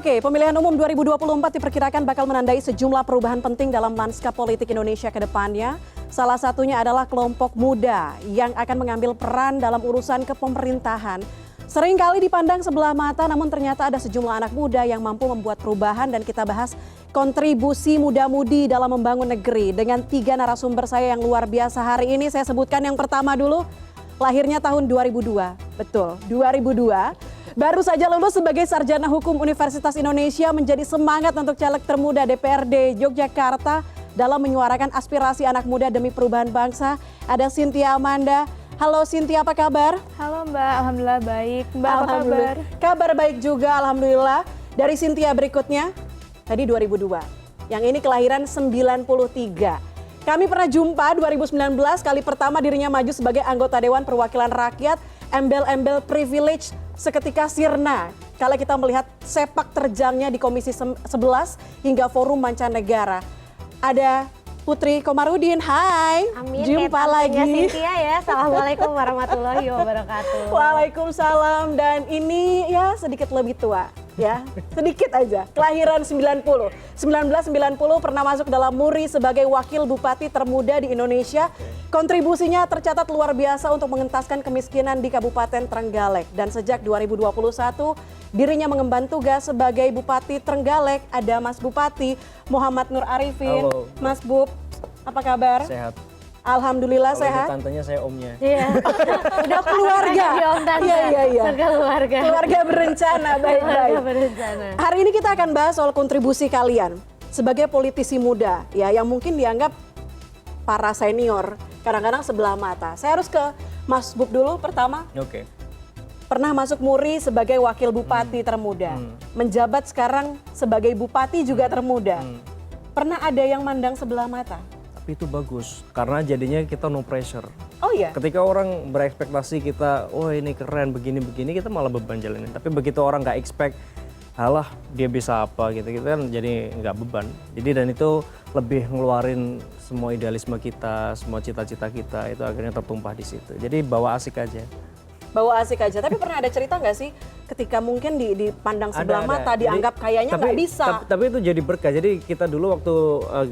Oke, pemilihan umum 2024 diperkirakan bakal menandai sejumlah perubahan penting dalam lanskap politik Indonesia ke depannya. Salah satunya adalah kelompok muda yang akan mengambil peran dalam urusan kepemerintahan. Seringkali dipandang sebelah mata, namun ternyata ada sejumlah anak muda yang mampu membuat perubahan, dan kita bahas kontribusi muda-mudi dalam membangun negeri dengan 3 narasumber saya yang luar biasa hari ini. Saya sebutkan yang pertama dulu, lahirnya tahun 2002, betul, 2002. Baru saja lulus sebagai sarjana hukum Universitas Indonesia, menjadi semangat untuk caleg termuda DPRD Yogyakarta dalam menyuarakan aspirasi anak muda demi perubahan bangsa. Ada Cynthia Amanda. Halo Cynthia, apa kabar? Halo Mbak, alhamdulillah baik. Mbak, apa kabar? Kabar baik juga, alhamdulillah. Dari Cynthia berikutnya, tadi 2002. Yang ini kelahiran 93. Kami pernah jumpa 2019, kali pertama dirinya maju sebagai anggota Dewan Perwakilan Rakyat, embel-embel privilege seketika sirna kalau kita melihat sepak terjangnya di Komisi 11 hingga forum mancanegara. Ada Putri Komarudin, hai. Amin, jumpa lagi. Cynthia ya. Assalamualaikum warahmatullahi wabarakatuh. Waalaikumsalam, dan ini ya sedikit lebih tua ya, sedikit aja. Kelahiran 1990, pernah masuk dalam MURI sebagai wakil bupati termuda di Indonesia. Kontribusinya tercatat luar biasa untuk mengentaskan kemiskinan di Kabupaten Trenggalek. Dan sejak 2021, dirinya mengemban tugas sebagai Bupati Trenggalek. Ada Mas Bupati Muhammad Nur Arifin. Halo. Mas Bub, apa kabar? Sehat. Alhamdulillah Kalau sehat. tantenya saya omnya. Iya. Udah keluarga. Iya. Keluarga berencana, baik-baik. Keluarga berencana. Hari ini kita akan bahas soal kontribusi kalian sebagai politisi muda ya, yang mungkin dianggap para senior kadang-kadang sebelah mata. Saya harus ke Mas Bub dulu pertama. Oke. Pernah masuk MURI sebagai wakil bupati termuda. Menjabat sekarang sebagai bupati juga termuda. Pernah ada yang mandang sebelah mata? Tapi itu bagus karena jadinya kita no pressure. Oh iya? Ketika orang berekspektasi kita, oh ini keren begini-begini, kita malah beban jalanin. Tapi begitu orang nggak expect, halah dia bisa apa gitu, kita kan jadi nggak beban. Jadi dan itu lebih ngeluarin semua idealisme kita, semua cita-cita kita, itu akhirnya tertumpah di situ. Jadi bawa asik aja. Bawa asik aja, tapi pernah ada cerita nggak sih ketika mungkin dipandang sebelah mata, Jadi, dianggap kayaknya nggak bisa? Tapi itu jadi berkah. Jadi kita dulu waktu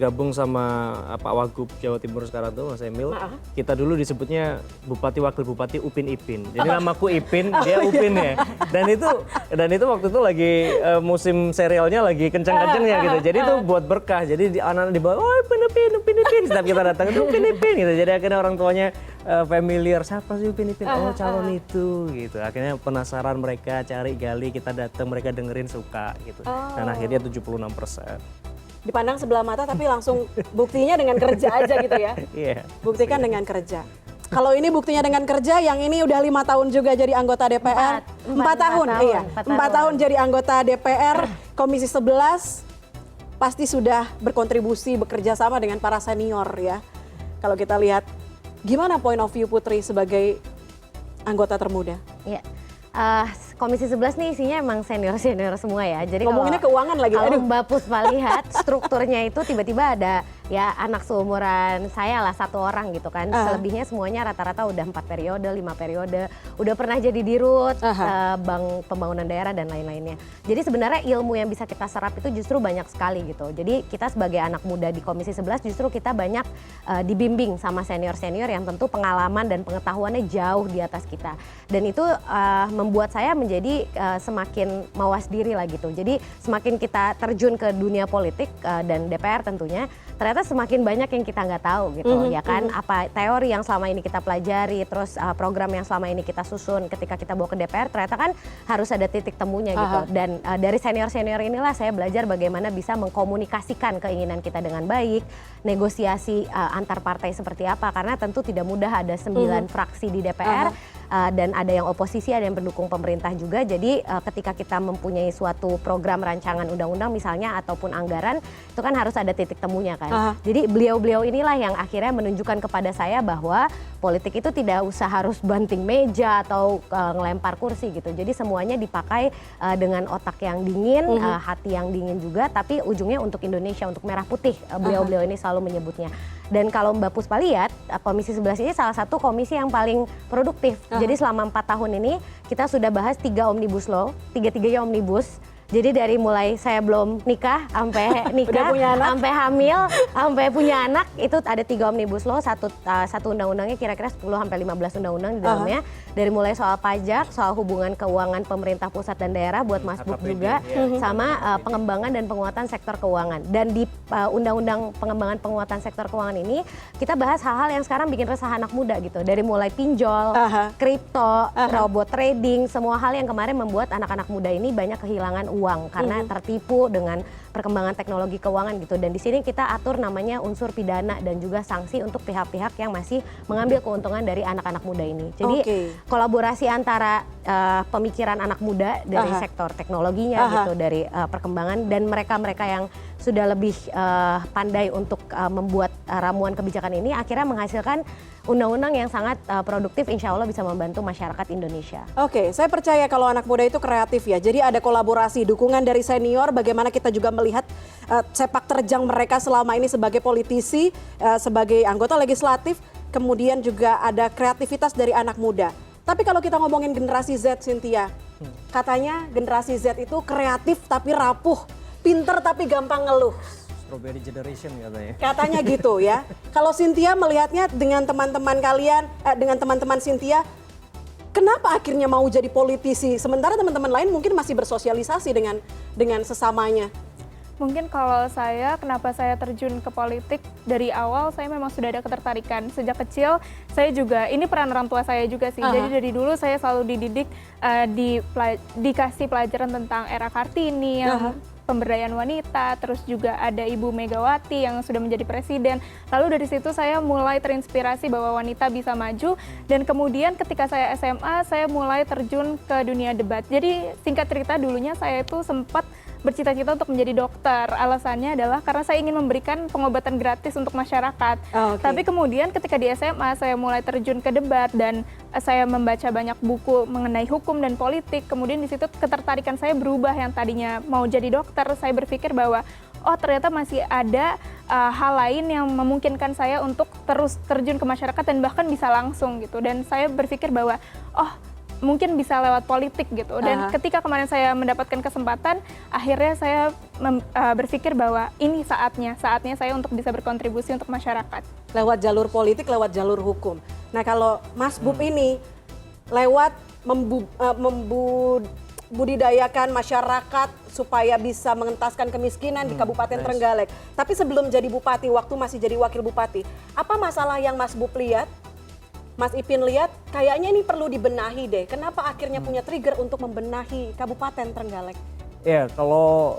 gabung sama Pak Wagub Jawa Timur sekarang tuh Mas Emil, kita dulu disebutnya Bupati Wakil Bupati Upin Ipin. Jadi namaku Ipin, dia Upin ya. Dan itu waktu itu lagi musim serialnya lagi kenceng-kencengnya gitu. Jadi itu buat berkah. Jadi anak-anak di bawah, oh Upin. Setiap kita datang itu Upin gitu. Jadi akhirnya orang tuanya familiar, siapa sih Upin Ipin? Oh calon itu gitu. Akhirnya penasaran mereka, cari gali, kita datang, mereka dengerin, suka gitu. Dan akhirnya 76%. Dipandang sebelah mata tapi langsung buktinya dengan kerja aja gitu ya. Iya. Buktikan dengan kerja. Kalau ini buktinya dengan kerja, yang ini udah 5 tahun juga jadi anggota DPR. 4 tahun, iya. 4 tahun jadi anggota DPR, Komisi 11, pasti sudah berkontribusi, bekerja sama dengan para senior ya. Kalau kita lihat, gimana point of view Putri sebagai anggota termuda? Iya. Komisi 11 nih isinya emang senior-senior semua ya. Jadi ngomonginnya keuangan lagi. Kalau Mbak Puspa lihat strukturnya itu tiba-tiba ada ya anak seumuran saya lah, 1 orang gitu kan. Selebihnya semuanya rata-rata udah 4 periode, 5 periode. Udah pernah jadi dirut, Bank Pembangunan Daerah dan lain-lainnya. Jadi sebenarnya ilmu yang bisa kita serap itu justru banyak sekali gitu. Jadi kita sebagai anak muda di Komisi 11 justru kita banyak dibimbing sama senior-senior yang tentu pengalaman dan pengetahuannya jauh di atas kita. Dan itu membuat saya menjadi semakin mawas diri lah gitu. Jadi semakin kita terjun ke dunia politik dan DPR tentunya, ternyata semakin banyak yang kita nggak tahu gitu ya kan. Apa teori yang selama ini kita pelajari, terus program yang selama ini kita susun ketika kita bawa ke DPR, ternyata kan harus ada titik temunya gitu. Dan dari senior-senior inilah saya belajar bagaimana bisa mengkomunikasikan keinginan kita dengan baik, negosiasi antar partai seperti apa, karena tentu tidak mudah, ada 9 fraksi di DPR. Dan ada yang oposisi, ada yang pendukung pemerintah juga. Jadi ketika kita mempunyai suatu program rancangan undang-undang misalnya ataupun anggaran, itu kan harus ada titik temunya kan. Jadi beliau-beliau inilah yang akhirnya menunjukkan kepada saya bahwa politik itu tidak usah harus banting meja atau ngelempar kursi gitu. Jadi semuanya dipakai dengan otak yang dingin, hati yang dingin juga, tapi ujungnya untuk Indonesia, untuk merah putih. Beliau-beliau ini selalu menyebutnya. Dan kalau Mbak Puspa lihat, Komisi 11 ini salah satu komisi yang paling produktif. Jadi selama 4 tahun ini kita sudah bahas 3 omnibus law, 3-3-nya omnibus. Jadi dari mulai saya belum nikah, sampai nikah, punya anak? sampai hamil, sampai punya anak, itu ada 3 omnibus law, satu undang-undangnya kira-kira 10 sampai 15 undang-undang di dalamnya. Dari mulai soal pajak, soal hubungan keuangan pemerintah pusat dan daerah buat Mas Buk juga, sama pengembangan dan penguatan sektor keuangan. Dan di undang-undang pengembangan penguatan sektor keuangan ini, kita bahas hal-hal yang sekarang bikin resah anak muda gitu. Dari mulai pinjol, kripto, robot trading, semua hal yang kemarin membuat anak-anak muda ini banyak kehilangan uang karena tertipu dengan perkembangan teknologi keuangan gitu. Dan di sini kita atur namanya unsur pidana dan juga sanksi untuk pihak-pihak yang masih mengambil keuntungan dari anak-anak muda ini. Jadi kolaborasi antara pemikiran anak muda dari sektor teknologinya gitu, dari perkembangan, dan mereka-mereka yang sudah lebih pandai untuk membuat ramuan kebijakan ini akhirnya menghasilkan undang-undang yang sangat produktif, insya Allah bisa membantu masyarakat Indonesia. Oke, saya percaya kalau anak muda itu kreatif ya. Jadi ada kolaborasi, dukungan dari senior, bagaimana kita juga melihat sepak terjang mereka selama ini sebagai politisi, sebagai anggota legislatif, kemudian juga ada kreativitas dari anak muda. Tapi kalau kita ngomongin generasi Z, Cynthia, katanya generasi Z itu kreatif tapi rapuh, pinter tapi gampang ngeluh. Strawberry generation katanya. Katanya gitu ya. Kalau Cynthia melihatnya dengan teman-teman kalian, dengan teman-teman Cynthia, kenapa akhirnya mau jadi politisi? Sementara teman-teman lain mungkin masih bersosialisasi dengan sesamanya. Mungkin kalau saya, kenapa saya terjun ke politik, dari awal saya memang sudah ada ketertarikan. Sejak kecil, saya juga, ini peran orang tua saya juga sih. Jadi dari dulu saya selalu dididik, dikasih pelajaran tentang era Kartini, yang pemberdayaan wanita, terus juga ada Ibu Megawati yang sudah menjadi presiden. Lalu dari situ saya mulai terinspirasi bahwa wanita bisa maju, dan kemudian ketika saya SMA, saya mulai terjun ke dunia debat. Jadi singkat cerita, dulunya saya itu sempat bercita-cita untuk menjadi dokter. Alasannya adalah karena saya ingin memberikan pengobatan gratis untuk masyarakat. Tapi kemudian ketika di SMA saya mulai terjun ke debat dan saya membaca banyak buku mengenai hukum dan politik. Kemudian di situ ketertarikan saya berubah, yang tadinya mau jadi dokter, saya berpikir bahwa oh ternyata masih ada hal lain yang memungkinkan saya untuk terus terjun ke masyarakat dan bahkan bisa langsung gitu. Dan saya berpikir bahwa oh mungkin bisa lewat politik gitu. Dan ketika kemarin saya mendapatkan kesempatan, akhirnya saya berpikir bahwa ini saatnya saya untuk bisa berkontribusi untuk masyarakat. Lewat jalur politik, lewat jalur hukum. Nah kalau Mas Bub ini lewat membudidayakan masyarakat supaya bisa mengentaskan kemiskinan di Kabupaten Trenggalek. Tapi sebelum jadi bupati, waktu masih jadi wakil bupati, apa masalah yang Mas Bub lihat, Mas Ipin lihat, kayaknya ini perlu dibenahi deh. Kenapa akhirnya punya trigger untuk membenahi Kabupaten Trenggalek? Ya, kalau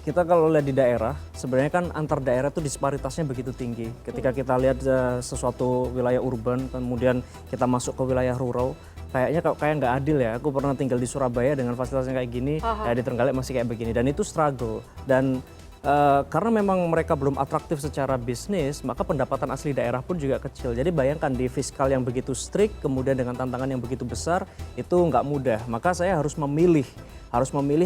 lihat di daerah, sebenarnya kan antar daerah itu disparitasnya begitu tinggi. Ketika kita lihat sesuatu wilayah urban, kemudian kita masuk ke wilayah rural, kayaknya kayak nggak adil ya. Aku pernah tinggal di Surabaya dengan fasilitasnya kayak gini, di Trenggalek masih kayak begini. Dan itu struggle. Dan karena memang mereka belum atraktif secara bisnis, maka pendapatan asli daerah pun juga kecil. Jadi bayangkan di fiskal yang begitu strict, kemudian dengan tantangan yang begitu besar, itu nggak mudah. Maka saya harus memilih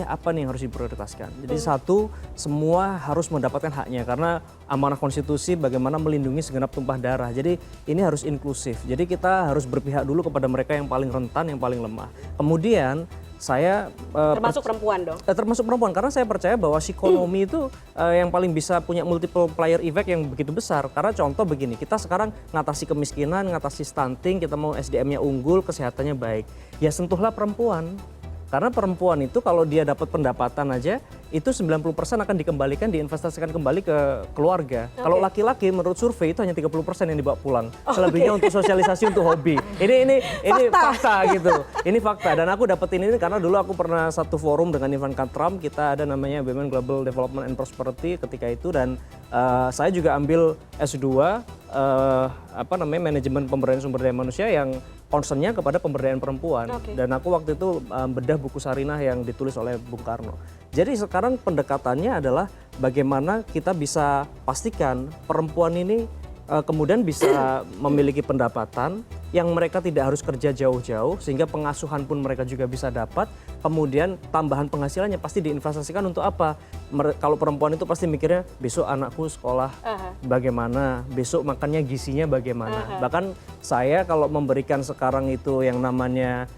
apa nih yang harus diprioritaskan. Jadi satu, semua harus mendapatkan haknya, karena amanah konstitusi bagaimana melindungi segenap tumpah darah. Jadi ini harus inklusif. Jadi kita harus berpihak dulu kepada mereka yang paling rentan, yang paling lemah. Kemudian saya termasuk perempuan dong? Termasuk perempuan, karena saya percaya bahwa psikonomi itu yang paling bisa punya multiple player effect yang begitu besar. Karena contoh begini, kita sekarang ngatasi kemiskinan, ngatasi stunting, kita mau SDM-nya unggul, kesehatannya baik. Ya sentuhlah perempuan. Karena perempuan itu kalau dia dapat pendapatan aja, itu 90% akan dikembalikan, diinvestasikan kembali ke keluarga. Kalau laki-laki menurut survei itu hanya 30% yang dibawa pulang. Selebihnya untuk sosialisasi, untuk hobi. Ini fakta gitu. Ini fakta, dan aku dapetin ini karena dulu aku pernah satu forum dengan Ivanka Trump, kita ada namanya Women Global Development and Prosperity ketika itu, dan saya juga ambil S2 manajemen pemberdayaan sumber daya manusia yang concernnya kepada pemberdayaan perempuan. Dan aku waktu itu bedah buku Sarinah yang ditulis oleh Bung Karno. Jadi sekarang pendekatannya adalah bagaimana kita bisa pastikan perempuan ini kemudian bisa memiliki pendapatan yang mereka tidak harus kerja jauh-jauh, sehingga pengasuhan pun mereka juga bisa dapat. Kemudian tambahan penghasilannya pasti diinvestasikan untuk apa? Kalau perempuan itu pasti mikirnya besok anakku sekolah bagaimana, besok makannya gizinya bagaimana. Bahkan saya kalau memberikan sekarang itu yang namanya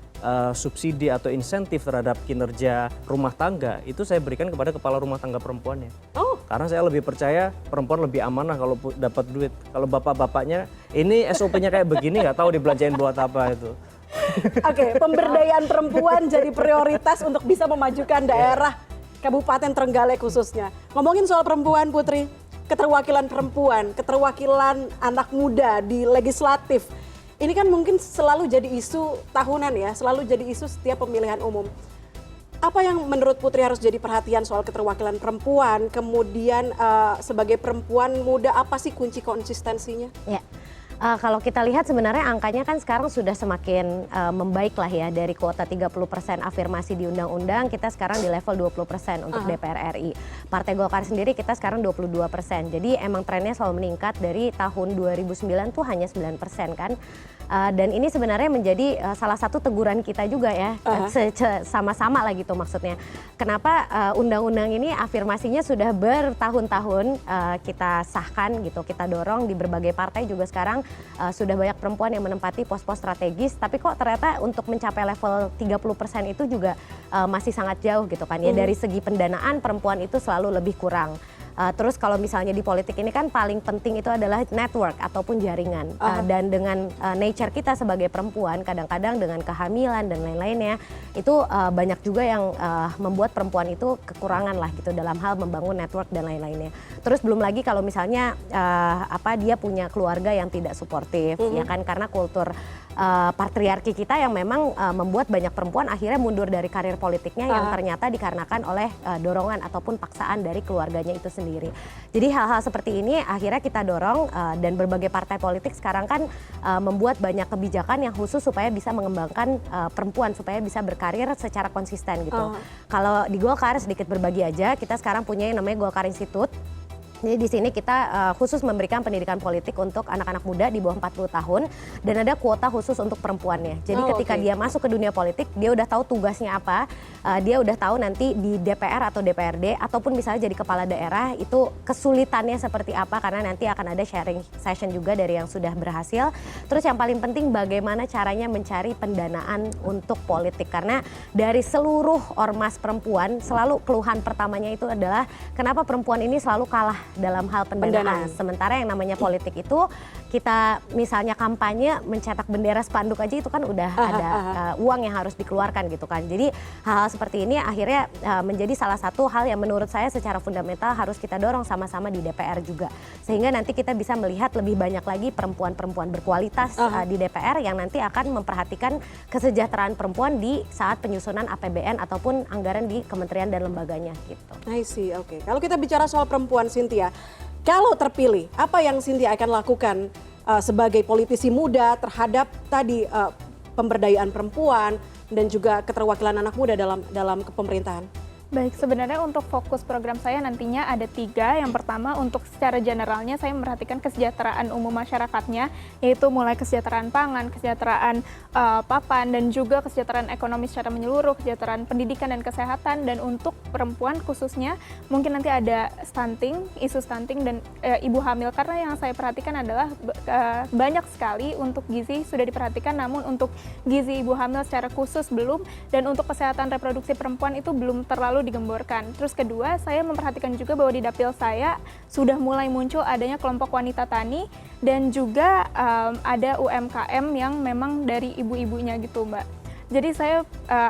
subsidi atau insentif terhadap kinerja rumah tangga itu saya berikan kepada kepala rumah tangga perempuannya. Oh. Karena saya lebih percaya perempuan lebih amanah kalau dapat duit. Kalau bapak-bapaknya ini SOP-nya kayak begini nggak tahu dibelanjain buat apa itu. Oke, pemberdayaan perempuan jadi prioritas untuk bisa memajukan daerah Kabupaten Trenggalek khususnya. Ngomongin soal perempuan, Putri, keterwakilan perempuan, keterwakilan anak muda di legislatif. Ini kan mungkin selalu jadi isu tahunan ya, selalu jadi isu setiap pemilihan umum. Apa yang menurut Putri harus jadi perhatian soal keterwakilan perempuan? Kemudian sebagai perempuan muda, apa sih kunci konsistensinya? Ya. Kalau kita lihat sebenarnya angkanya kan sekarang sudah semakin membaik lah ya, dari kuota 30% afirmasi di undang-undang kita sekarang di level 20% untuk DPR RI. Partai Golkar sendiri kita sekarang 22%. Jadi emang trennya selalu meningkat dari tahun 2009 tuh hanya 9% kan. Dan ini sebenarnya menjadi salah satu teguran kita juga ya, sama-sama lah gitu maksudnya. Kenapa undang-undang ini afirmasinya sudah bertahun-tahun kita sahkan gitu, kita dorong di berbagai partai juga sekarang sudah banyak perempuan yang menempati pos-pos strategis, tapi kok ternyata untuk mencapai level 30% itu juga masih sangat jauh gitu kan ya. Dari segi pendanaan perempuan itu selalu lebih kurang. Terus kalau misalnya di politik ini kan paling penting itu adalah network ataupun jaringan. Dan dengan nature kita sebagai perempuan kadang-kadang dengan kehamilan dan lain-lainnya itu banyak juga yang membuat perempuan itu kekurangan lah gitu dalam hal membangun network dan lain-lainnya. Terus belum lagi kalau misalnya dia punya keluarga yang tidak suportif ya kan, karena kultur patriarki kita yang memang membuat banyak perempuan akhirnya mundur dari karir politiknya yang ternyata dikarenakan oleh dorongan ataupun paksaan dari keluarganya itu sendiri. Jadi hal-hal seperti ini akhirnya kita dorong dan berbagai partai politik sekarang kan membuat banyak kebijakan yang khusus supaya bisa mengembangkan perempuan supaya bisa berkarir secara konsisten gitu. Kalau di Golkar sedikit berbagi aja, kita sekarang punya yang namanya Golkar Institute. Jadi di sini kita khusus memberikan pendidikan politik untuk anak-anak muda di bawah 40 tahun dan ada kuota khusus untuk perempuannya. Jadi ketika dia masuk ke dunia politik, dia udah tahu tugasnya apa, dia udah tahu nanti di DPR atau DPRD ataupun misalnya jadi kepala daerah itu kesulitannya seperti apa, karena nanti akan ada sharing session juga dari yang sudah berhasil. Terus yang paling penting bagaimana caranya mencari pendanaan untuk politik, karena dari seluruh ormas perempuan selalu keluhan pertamanya itu adalah kenapa perempuan ini selalu kalah dalam hal pendanaan. Sementara yang namanya politik itu kita misalnya kampanye mencetak bendera spanduk aja itu kan udah ada uang yang harus dikeluarkan gitu kan. Jadi hal-hal seperti ini akhirnya menjadi salah satu hal yang menurut saya secara fundamental harus kita dorong sama-sama di DPR juga. Sehingga nanti kita bisa melihat lebih banyak lagi perempuan-perempuan berkualitas di DPR yang nanti akan memperhatikan kesejahteraan perempuan di saat penyusunan APBN ataupun anggaran di kementerian dan lembaganya gitu. I see, oke. Kalau kita bicara soal perempuan, Cynthia, kalau terpilih, apa yang Cynthia akan lakukan sebagai politisi muda terhadap tadi pemberdayaan perempuan dan juga keterwakilan anak muda dalam kepemerintahan? Baik, sebenarnya untuk fokus program saya nantinya ada 3. Yang pertama untuk secara generalnya saya memperhatikan kesejahteraan umum masyarakatnya, yaitu mulai kesejahteraan pangan, kesejahteraan papan, dan juga kesejahteraan ekonomi secara menyeluruh, kesejahteraan pendidikan dan kesehatan. Dan untuk perempuan khususnya mungkin nanti ada stunting, isu stunting dan ibu hamil, karena yang saya perhatikan adalah banyak sekali untuk gizi sudah diperhatikan, namun untuk gizi ibu hamil secara khusus belum, dan untuk kesehatan reproduksi perempuan itu belum terlalu digemborkan. Terus kedua, saya memperhatikan juga bahwa di dapil saya sudah mulai muncul adanya kelompok wanita tani dan juga ada UMKM yang memang dari ibu-ibunya gitu, Mbak. Jadi saya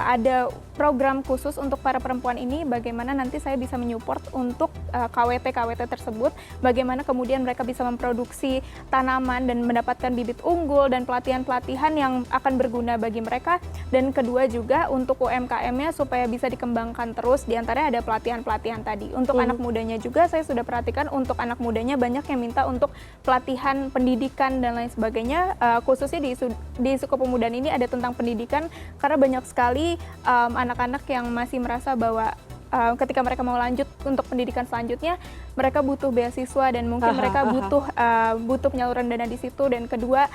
ada program khusus untuk para perempuan ini, bagaimana nanti saya bisa menyupport untuk KWT tersebut, bagaimana kemudian mereka bisa memproduksi tanaman dan mendapatkan bibit unggul dan pelatihan-pelatihan yang akan berguna bagi mereka. Dan kedua juga untuk UMKM-nya supaya bisa dikembangkan terus, diantaranya ada pelatihan-pelatihan tadi. Untuk anak mudanya juga saya sudah perhatikan untuk anak mudanya banyak yang minta untuk pelatihan pendidikan dan lain sebagainya, khususnya di isu kepemudaan ini ada tentang pendidikan, karena banyak sekali anak-anak yang masih merasa bahwa ketika mereka mau lanjut untuk pendidikan selanjutnya, mereka butuh beasiswa dan mungkin mereka butuh penyaluran dana di situ. Dan kedua,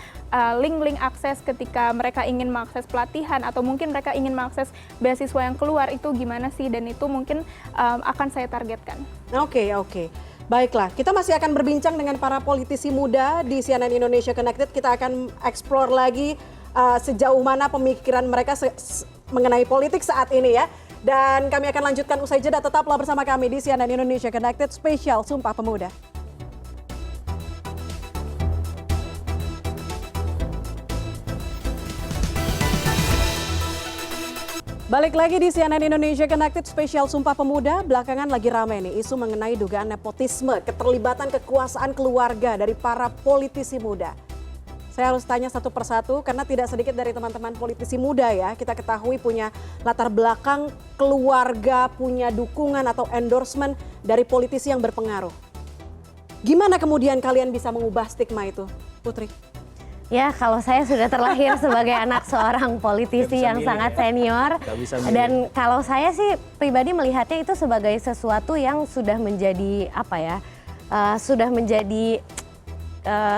link-link akses ketika mereka ingin mengakses pelatihan atau mungkin mereka ingin mengakses beasiswa yang keluar itu gimana sih, dan itu mungkin akan saya targetkan. Oke. Baiklah, kita masih akan berbincang dengan para politisi muda di CNN Indonesia Connected. Kita akan explore lagi sejauh mana pemikiran mereka mengenai politik saat ini ya. Dan kami akan lanjutkan usai jeda, tetaplah bersama kami di CNN Indonesia Connected Spesial Sumpah Pemuda. Balik lagi di CNN Indonesia Connected Spesial Sumpah Pemuda. Belakangan lagi ramai nih isu mengenai dugaan nepotisme, keterlibatan kekuasaan keluarga dari para politisi muda. Saya harus tanya satu persatu karena tidak sedikit dari teman-teman politisi muda ya, kita ketahui punya latar belakang keluarga, punya dukungan atau endorsement dari politisi yang berpengaruh. Gimana kemudian kalian bisa mengubah stigma itu, Putri? Ya, kalau saya sudah terlahir sebagai anak seorang politisi yang sangat senior, dan kalau saya sih pribadi melihatnya itu sebagai sesuatu yang sudah menjadi sudah menjadi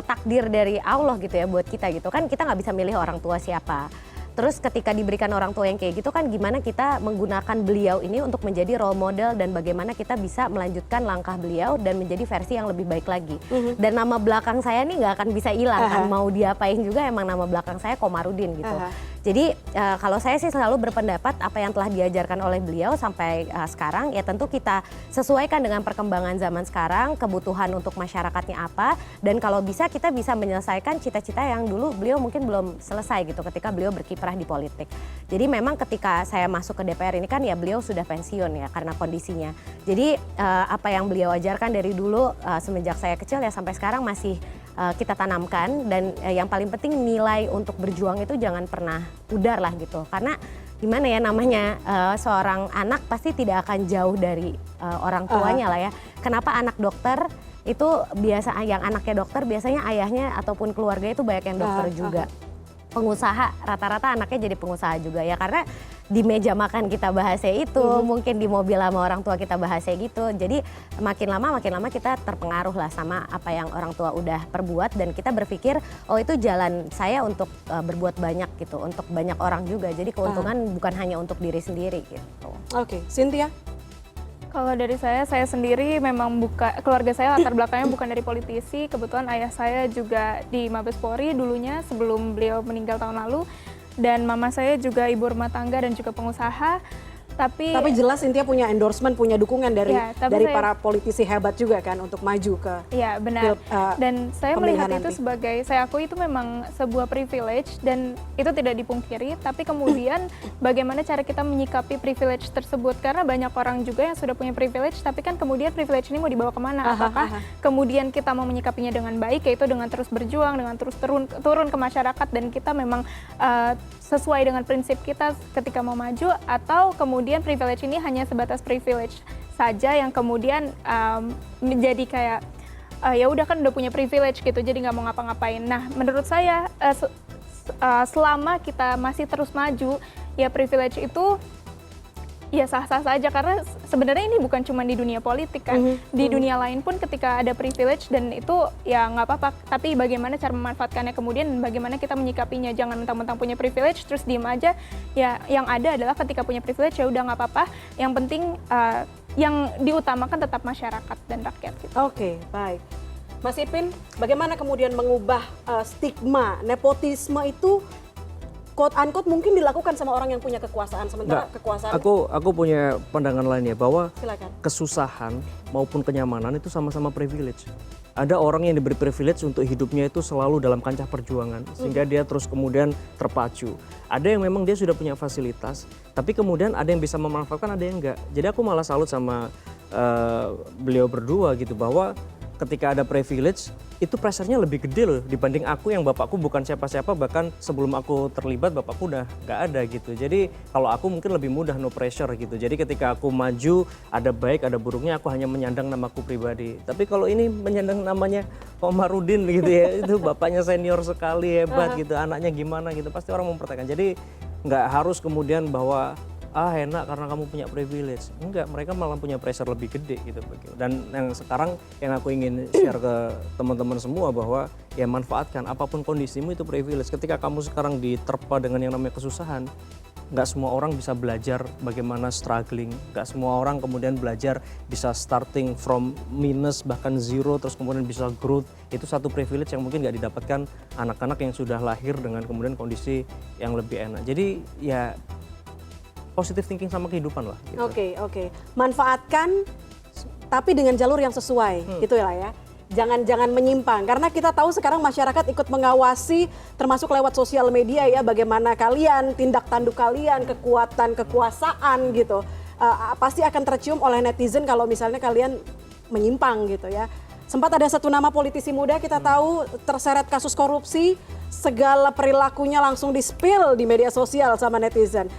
takdir dari Allah gitu ya buat kita gitu kan. Kita nggak bisa milih orang tua siapa. Terus ketika diberikan orang tua yang kayak gitu kan, gimana kita menggunakan beliau ini untuk menjadi role model dan bagaimana kita bisa melanjutkan langkah beliau dan menjadi versi yang lebih baik lagi. Dan nama belakang saya nih nggak akan bisa hilang kan, mau diapain juga emang nama belakang saya Komarudin gitu. Jadi kalau saya sih selalu berpendapat apa yang telah diajarkan oleh beliau sampai sekarang ya tentu kita sesuaikan dengan perkembangan zaman sekarang, kebutuhan untuk masyarakatnya apa, dan kalau bisa kita bisa menyelesaikan cita-cita yang dulu beliau mungkin belum selesai gitu ketika beliau berkiprah di politik. Jadi memang ketika saya masuk ke DPR ini kan ya beliau sudah pensiun ya karena kondisinya. Jadi apa yang beliau ajarkan dari dulu semenjak saya kecil ya sampai sekarang masih kita tanamkan, dan yang paling penting nilai untuk berjuang itu jangan pernah pudar lah gitu. Karena gimana ya namanya seorang anak pasti tidak akan jauh dari orang tuanya lah ya. Kenapa anak dokter itu biasa, yang anaknya dokter biasanya ayahnya ataupun keluarga itu banyak yang dokter juga. Pengusaha, rata-rata anaknya jadi pengusaha juga ya, karena di meja makan kita bahasnya itu, mungkin di mobil sama orang tua kita bahasnya gitu. Jadi makin lama kita terpengaruh lah sama apa yang orang tua udah perbuat, dan kita berpikir oh itu jalan saya untuk berbuat banyak gitu, untuk banyak orang juga. Jadi keuntungan bukan hanya untuk diri sendiri gitu. Oke, Cynthia? Kalau dari saya sendiri memang keluarga saya latar belakangnya bukan dari politisi. Kebetulan ayah saya juga di Mabes Polri dulunya sebelum beliau meninggal tahun lalu. Dan mama saya juga ibu rumah tangga dan juga pengusaha. Tapi jelas Cynthia punya endorsement, punya dukungan dari saya, para politisi hebat juga kan untuk maju ke. Iya benar. Dan saya melihat itu sebagai, saya akui itu memang sebuah privilege dan itu tidak dipungkiri. Tapi kemudian bagaimana cara kita menyikapi privilege tersebut? Karena banyak orang juga yang sudah punya privilege, tapi kan kemudian privilege ini mau dibawa kemana? Apakah kemudian kita mau menyikapinya dengan baik, yaitu dengan terus berjuang, dengan terus turun ke masyarakat, dan kita memang sesuai dengan prinsip kita ketika mau maju, atau kemudian privilege ini hanya sebatas privilege saja yang kemudian menjadi kayak ya udah kan udah punya privilege gitu, jadi nggak mau ngapa-ngapain. Nah menurut saya selama kita masih terus maju ya privilege itu ya sah-sah saja, karena sebenarnya ini bukan cuma di dunia politik kan, di dunia lain pun ketika ada privilege dan itu ya nggak apa-apa, tapi bagaimana cara memanfaatkannya kemudian dan bagaimana kita menyikapinya. Jangan mentang-mentang punya privilege terus diem aja. Ya yang ada adalah ketika punya privilege ya udah nggak apa-apa, yang penting yang diutamakan tetap masyarakat dan rakyat gitu. Oke, baik. Mas Ipin, bagaimana kemudian mengubah stigma nepotisme itu quote unquote mungkin dilakukan sama orang yang punya kekuasaan, sementara kekuasaan. Aku punya pandangan lain ya, bahwa silakan. Kesusahan maupun kenyamanan itu sama-sama privilege. Ada orang yang diberi privilege untuk hidupnya itu selalu dalam kancah perjuangan sehingga dia terus kemudian terpacu. Ada yang memang dia sudah punya fasilitas, tapi kemudian ada yang bisa memanfaatkan, ada yang enggak. Jadi aku malah salut sama beliau berdua gitu, bahwa ketika ada privilege itu pressure-nya lebih gede loh dibanding aku yang bapakku bukan siapa-siapa, bahkan sebelum aku terlibat bapakku udah nggak ada gitu. Jadi kalau aku mungkin lebih mudah, no pressure gitu. Jadi ketika aku maju ada baik ada buruknya, aku hanya menyandang namaku pribadi. Tapi kalau ini menyandang namanya Komarudin gitu ya, itu bapaknya senior sekali, hebat gitu, anaknya gimana gitu, pasti orang mempertanyakan. Jadi nggak harus kemudian bahwa enak karena kamu punya privilege. Enggak, mereka malah punya pressure lebih gede gitu. Dan yang sekarang yang aku ingin share ke teman-teman semua bahwa ya manfaatkan apapun kondisimu itu privilege. Ketika kamu sekarang diterpa dengan yang namanya kesusahan, nggak semua orang bisa belajar bagaimana struggling, nggak semua orang kemudian belajar bisa starting from minus bahkan zero terus kemudian bisa growth. Itu satu privilege yang mungkin nggak didapatkan anak-anak yang sudah lahir dengan kemudian kondisi yang lebih enak. Jadi ya positive thinking sama kehidupan lah. Gitu. Oke. Manfaatkan tapi dengan jalur yang sesuai, gitu ya. Jangan menyimpang, karena kita tahu sekarang masyarakat ikut mengawasi termasuk lewat sosial media ya, bagaimana kalian, tindak tanduk kalian, kekuasaan gitu. Pasti akan tercium oleh netizen kalau misalnya kalian menyimpang gitu ya. Sempat ada satu nama politisi muda kita tahu terseret kasus korupsi, segala perilakunya langsung di-spill di media sosial sama netizen.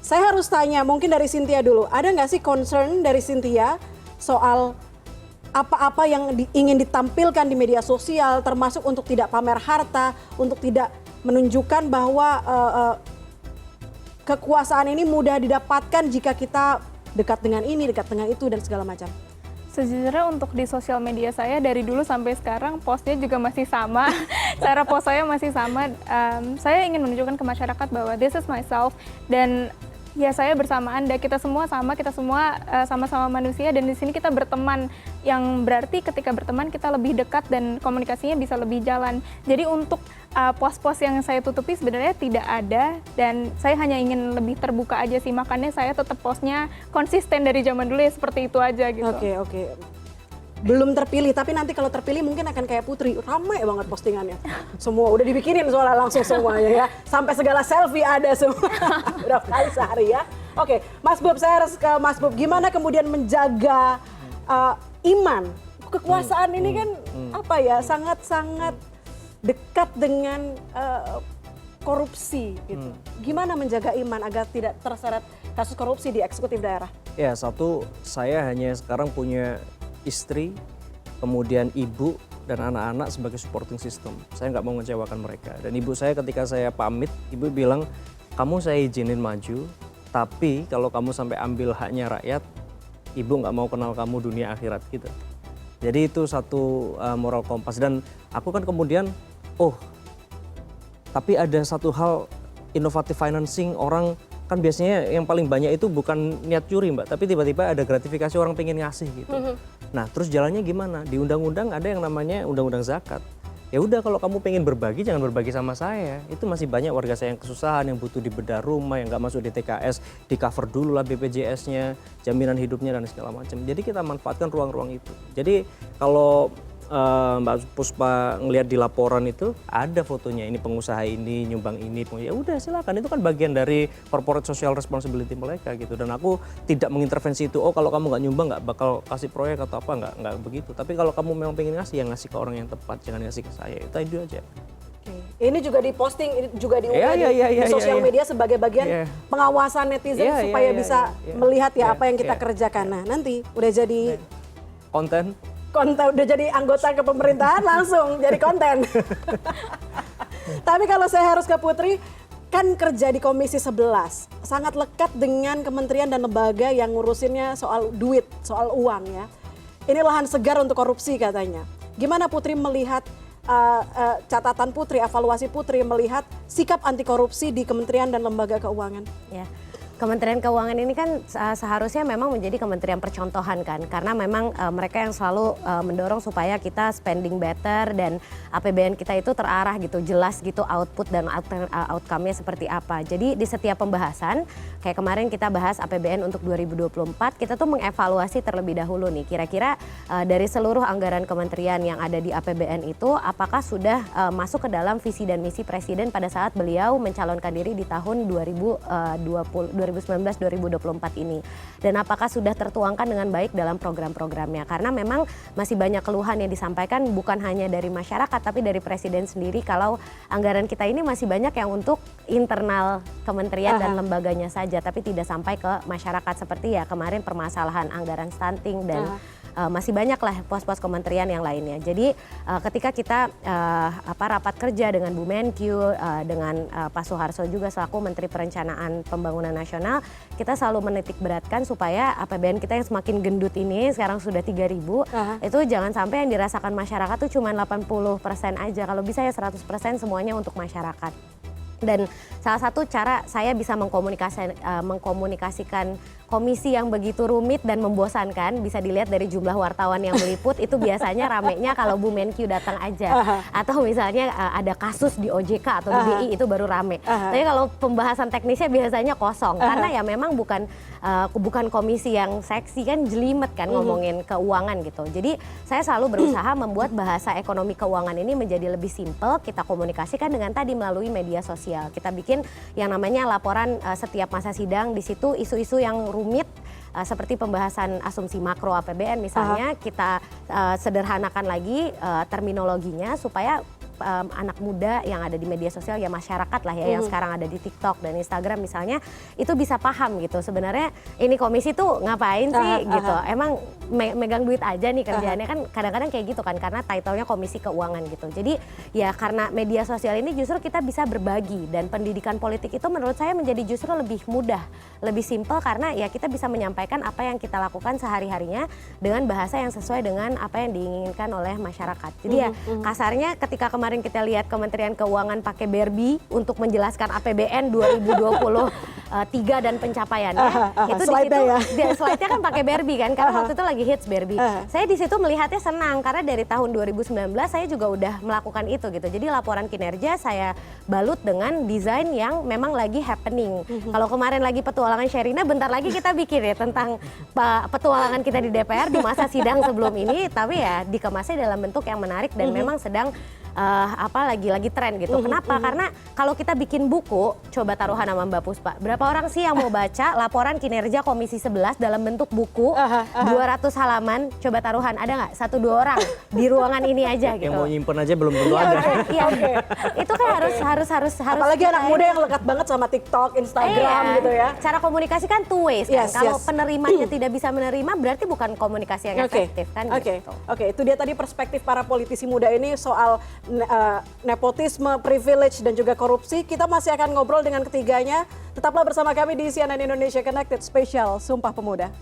Saya harus tanya, mungkin dari Cynthia dulu, ada nggak sih concern dari Cynthia soal apa-apa yang ingin ditampilkan di media sosial, termasuk untuk tidak pamer harta, untuk tidak menunjukkan bahwa kekuasaan ini mudah didapatkan jika kita dekat dengan ini, dekat dengan itu, dan segala macam? Sejujurnya untuk di sosial media saya dari dulu sampai sekarang postnya juga masih sama, cara post saya masih sama. Saya ingin menunjukkan ke masyarakat bahwa this is myself, dan ya saya bersama Anda, kita semua sama, kita semua sama-sama manusia, dan di sini kita berteman, yang berarti ketika berteman kita lebih dekat dan komunikasinya bisa lebih jalan. Jadi untuk post-post yang saya tutupi sebenarnya tidak ada, dan saya hanya ingin lebih terbuka aja sih, makanya saya tetap postnya konsisten dari zaman dulu ya seperti itu aja gitu. Oke. Belum terpilih, tapi nanti kalau terpilih mungkin akan kayak Putri, ramai banget postingannya. Semua udah dibikinin soalnya langsung semuanya ya. Sampai segala selfie ada semua. Berapa kali sehari ya. Oke, Mas Bob, saya harus ke Mas Bob. Gimana kemudian menjaga iman? Kekuasaan ini kan apa ya, sangat-sangat dekat dengan korupsi gitu. Gimana menjaga iman agar tidak terseret kasus korupsi di eksekutif daerah? Ya, satu, saya hanya sekarang punya istri, kemudian ibu dan anak-anak sebagai supporting system. Saya nggak mau mengecewakan mereka. Dan ibu saya ketika saya pamit, ibu bilang, kamu saya izinin maju, tapi kalau kamu sampai ambil haknya rakyat, ibu nggak mau kenal kamu dunia akhirat gitu. Jadi itu satu moral kompas. Dan aku kan kemudian, tapi ada satu hal, innovative financing, orang kan biasanya yang paling banyak itu bukan niat curi Mbak, tapi tiba-tiba ada gratifikasi, orang pengen ngasih gitu. Nah terus jalannya gimana? Di undang-undang ada yang namanya undang-undang zakat. Ya udah, kalau kamu pengen berbagi jangan berbagi sama saya. Itu masih banyak warga saya yang kesusahan, yang butuh dibedah rumah, yang nggak masuk di TKS, di cover dulu lah BPJS-nya, jaminan hidupnya dan segala macam. Jadi kita manfaatkan ruang-ruang itu. Jadi kalau Mbak Puspa ngelihat di laporan itu ada fotonya, ini pengusaha ini nyumbang ini, ya udah silakan, itu kan bagian dari corporate social responsibility mereka gitu. Dan aku tidak mengintervensi itu, kalau kamu nggak nyumbang nggak bakal kasih proyek atau apa, nggak begitu. Tapi kalau kamu memang pengen ngasih, ya ngasih ke orang yang tepat, jangan ngasih ke saya, itu aja. Ini juga diposting, juga diunggah di sosial media sebagai bagian pengawasan netizen supaya bisa melihat apa yang kita kerjakan. Nah nanti udah jadi konten, udah jadi anggota kepemerintahan langsung jadi konten. Tapi kalau saya harus ke Putri, kan kerja di Komisi 11, sangat lekat dengan kementerian dan lembaga yang ngurusinnya soal duit, soal uang ya. Ini lahan segar untuk korupsi katanya. Gimana Putri melihat catatan Putri, evaluasi Putri melihat sikap anti korupsi di kementerian dan lembaga keuangan? Ya. Kementerian Keuangan ini kan seharusnya memang menjadi kementerian percontohan kan, karena memang mereka yang selalu mendorong supaya kita spending better dan APBN kita itu terarah gitu, jelas gitu output dan outcome-nya seperti apa. Jadi di setiap pembahasan, kayak kemarin kita bahas APBN untuk 2024, kita tuh mengevaluasi terlebih dahulu nih, kira-kira dari seluruh anggaran kementerian yang ada di APBN itu, apakah sudah masuk ke dalam visi dan misi Presiden pada saat beliau mencalonkan diri di tahun 2019-2024 ini, dan apakah sudah tertuangkan dengan baik dalam program-programnya, karena memang masih banyak keluhan yang disampaikan bukan hanya dari masyarakat tapi dari Presiden sendiri kalau anggaran kita ini masih banyak yang untuk internal kementerian dan lembaganya saja tapi tidak sampai ke masyarakat, seperti ya kemarin permasalahan anggaran stunting dan masih banyak lah pos-pos kementerian yang lainnya. Jadi ketika kita rapat kerja dengan Bu Menkyu, dengan Pak Soeharto juga selaku Menteri Perencanaan Pembangunan Nasional, kita selalu menitik beratkan supaya APBN kita yang semakin gendut ini, sekarang sudah 3.000, itu jangan sampai yang dirasakan masyarakat tuh cuma 80% aja. Kalau bisa ya 100% semuanya untuk masyarakat. Dan salah satu cara saya bisa mengkomunikasikan komisi yang begitu rumit dan membosankan bisa dilihat dari jumlah wartawan yang meliput itu biasanya ramenya kalau Bu Menkyu datang aja atau misalnya ada kasus di OJK atau di BI itu baru rame. Tapi kalau pembahasan teknisnya biasanya kosong karena ya memang bukan komisi yang seksi kan, jelimet kan ngomongin keuangan gitu. Jadi saya selalu berusaha membuat bahasa ekonomi keuangan ini menjadi lebih simpel, kita komunikasikan dengan tadi melalui media sosial. Kita bikin yang namanya laporan setiap masa sidang, di situ isu-isu yang rumit seperti pembahasan asumsi makro APBN misalnya kita sederhanakan lagi terminologinya supaya anak muda yang ada di media sosial ya masyarakat lah ya yang sekarang ada di TikTok dan Instagram misalnya itu bisa paham gitu sebenarnya ini komisi tuh ngapain sih gitu, emang megang duit aja nih kerjaannya kan kadang-kadang kayak gitu kan karena title-nya komisi keuangan gitu. Jadi ya karena media sosial ini justru kita bisa berbagi dan pendidikan politik itu menurut saya menjadi justru lebih mudah, lebih simpel karena ya kita bisa menyampaikan apa yang kita lakukan sehari-harinya dengan bahasa yang sesuai dengan apa yang diinginkan oleh masyarakat. Jadi ya kasarnya ketika kemarin kita lihat Kementerian Keuangan pakai Barbie untuk menjelaskan APBN 2023 dan pencapaiannya, itu di situ slide-nya kan pakai Barbie kan karena waktu itu lagi hits Barbie. Saya di situ melihatnya senang karena dari tahun 2019 saya juga udah melakukan itu gitu. Jadi laporan kinerja saya balut dengan desain yang memang lagi happening. Kalau kemarin lagi petualangan Sherina, bentar lagi kita bikin ya tentang petualangan kita di DPR di masa sidang sebelum ini, tapi ya dikemasnya dalam bentuk yang menarik dan memang sedang lagi tren gitu. Kenapa? Karena kalau kita bikin buku, coba taruhan sama Mbak Puspa, berapa orang sih yang mau baca laporan kinerja Komisi 11 dalam bentuk buku 200 halaman? Coba taruhan, ada nggak 1-2 orang di ruangan ini aja gitu. Yang mau nyimpen aja belum tentu ada. Iya, itu kan harus. Apalagi anak muda yang lekat banget sama TikTok, Instagram gitu ya. Cara komunikasi kan two ways kan. Kalau penerimanya tidak bisa menerima berarti bukan komunikasi yang efektif kan gitu. Oke, itu dia tadi perspektif para politisi muda ini soal nepotisme, privilege dan juga korupsi. Kita masih akan ngobrol dengan ketiganya. Tetaplah bersama kami di CNN Indonesia Connected Spesial Sumpah Pemuda.